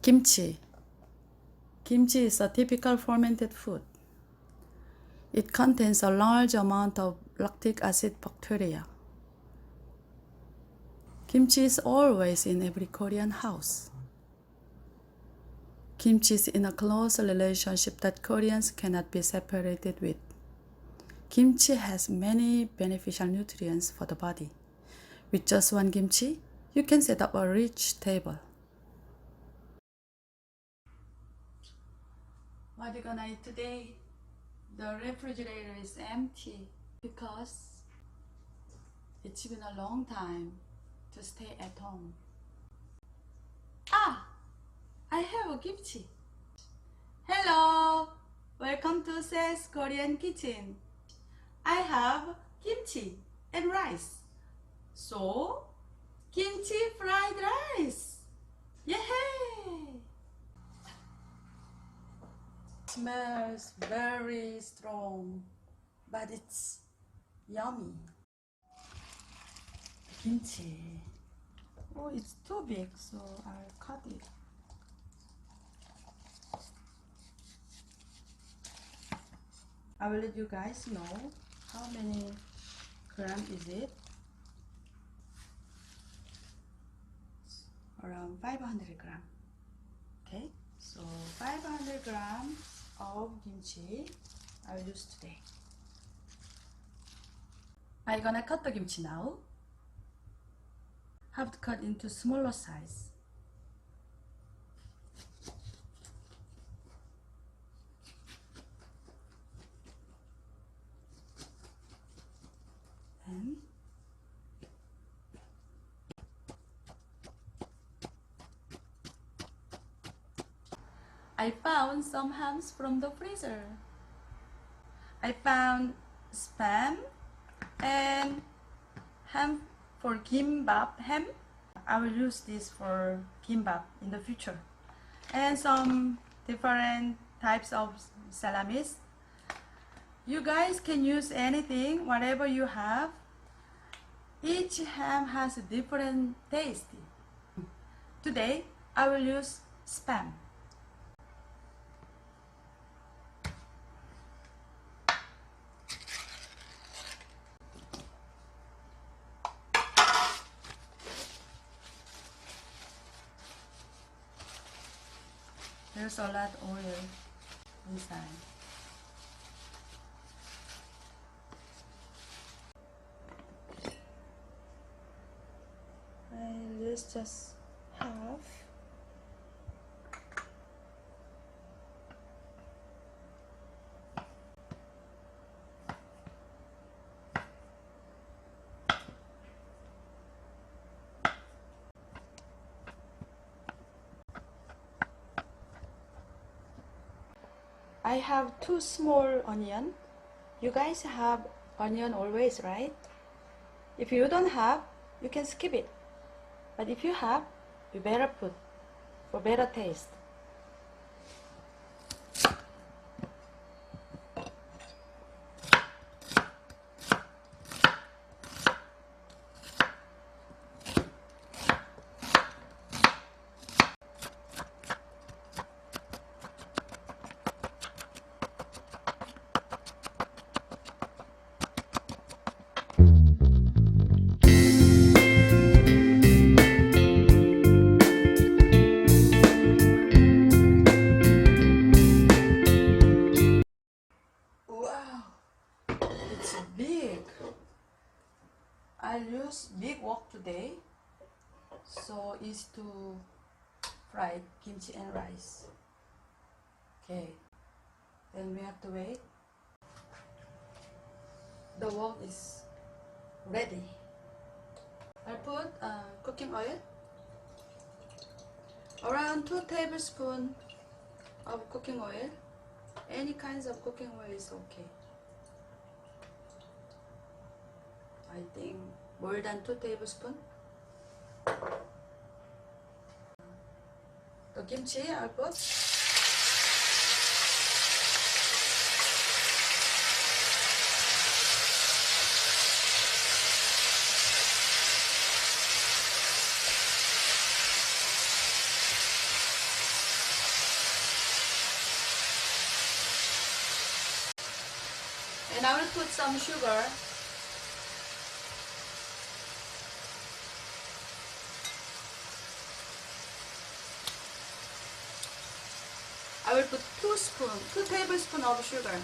Kimchi. Kimchi is a typical fermented food. It contains a large amount of lactic acid bacteria. Kimchi is always in every Korean house. Kimchi is in a close relationship that Koreans cannot be separated with. Kimchi has many beneficial nutrients for the body. With just one kimchi, you can set up a rich table. What are you gonna eat today? The refrigerator is empty because it's been a long time to stay at home. Ah! I have a kimchi. Hello! Welcome to Seth's Korean Kitchen. I have kimchi and rice. So, kimchi fried rice. Yay! Smells very strong, but it's yummy. Kimchi. Oh, it's too big, so I'll cut it. I will let you guys know how many gram is it. Around 500 gram. Okay, so 500 grams of kimchi I will use today. I'm gonna cut the kimchi now. Have to cut into smaller size. And I found some hams from the freezer. I found spam and ham for kimbap ham. I will use this for kimbap in the future. And some different types of salamis. You guys can use anything, whatever you have. Each ham has a different taste. Today, I will use spam. There's a lot of oil inside. And this just half. I have 2 small onion. You guys have onion always, right? If you don't have, you can skip it. But if you have, you better put for better taste. Big. I'll use big wok today, so easy to fry kimchi and rice. Okay, then we have to wait. The wok is ready. I'll put cooking oil, around 2 tablespoons of cooking oil. Any kinds of cooking oil is okay. I think more than 2 tablespoons. The kimchi I'll put. And I will put some sugar. I will put 2 tablespoons of sugar.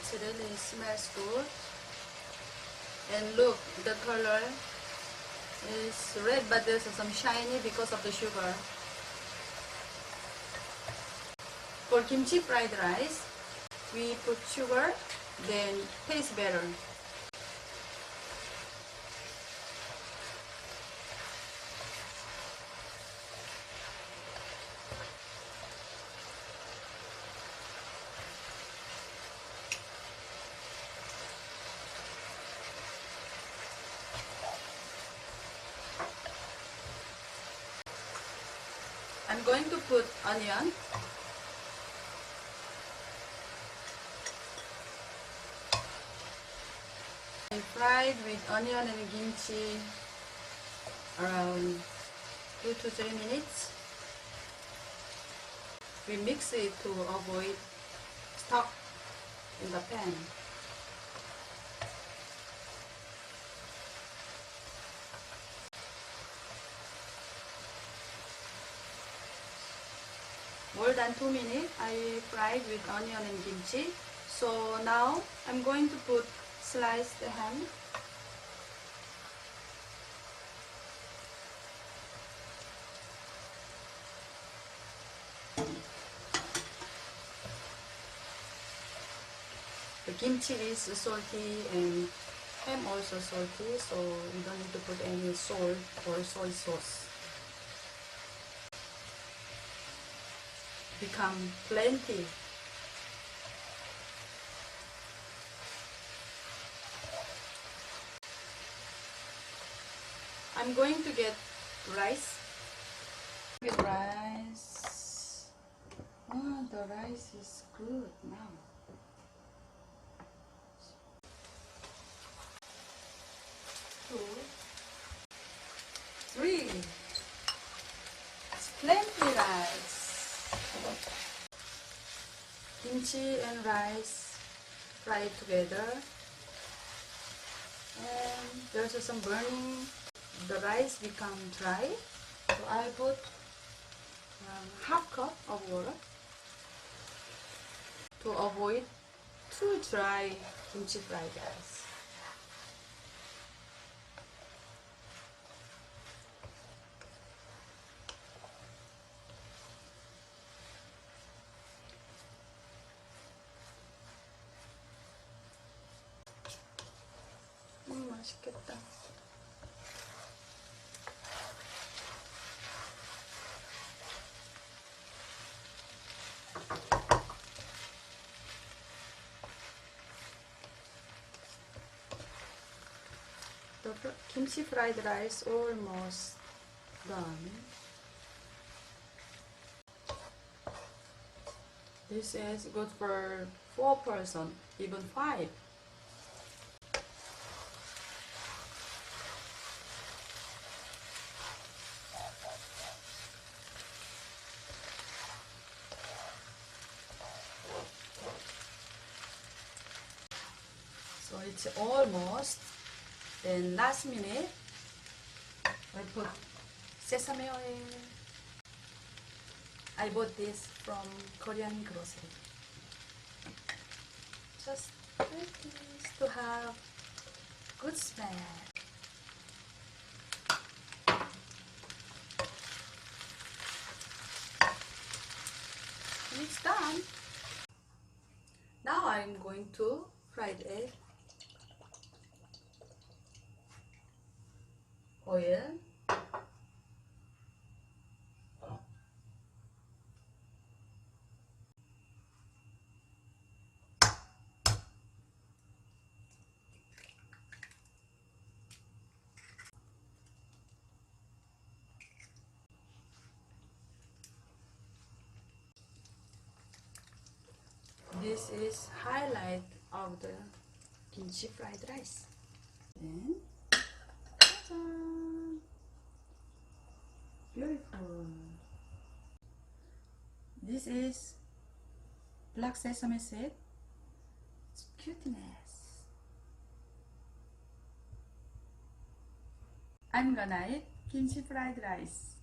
It really smells good. And look, the color is red, but there's some shiny because of the sugar. For kimchi fried rice, we put sugar, then tastes better. I'm going to put onion. I fried with onion and kimchi around 2 to 3 minutes. We mix it to avoid stuck in the pan. More than 2 minutes I fried with onion and kimchi. So now I'm going to put sliced ham. The kimchi is salty and ham also salty, so you don't need to put any salt or soy sauce. Become plenty. I'm going to get rice. Get rice. Oh, the rice is good now. 2, 3. It's plenty rice. Kimchi and rice fried together, and there's some burning. The rice become dry, so I put half cup of water to avoid too dry kimchi fried rice. 맛있겠다. The kimchi fried rice almost done. This is good for 4 person, even 5. So it's almost. Then last minute, I put sesame oil. I bought this from Korean grocery. Just like this to have good smell. And it's done. Now I'm going to fried egg. Oil. This is highlight of the kimchi fried rice. Then, 짜잔! Beautiful. This is black sesame seed. It's cuteness. I'm gonna eat kimchi fried rice.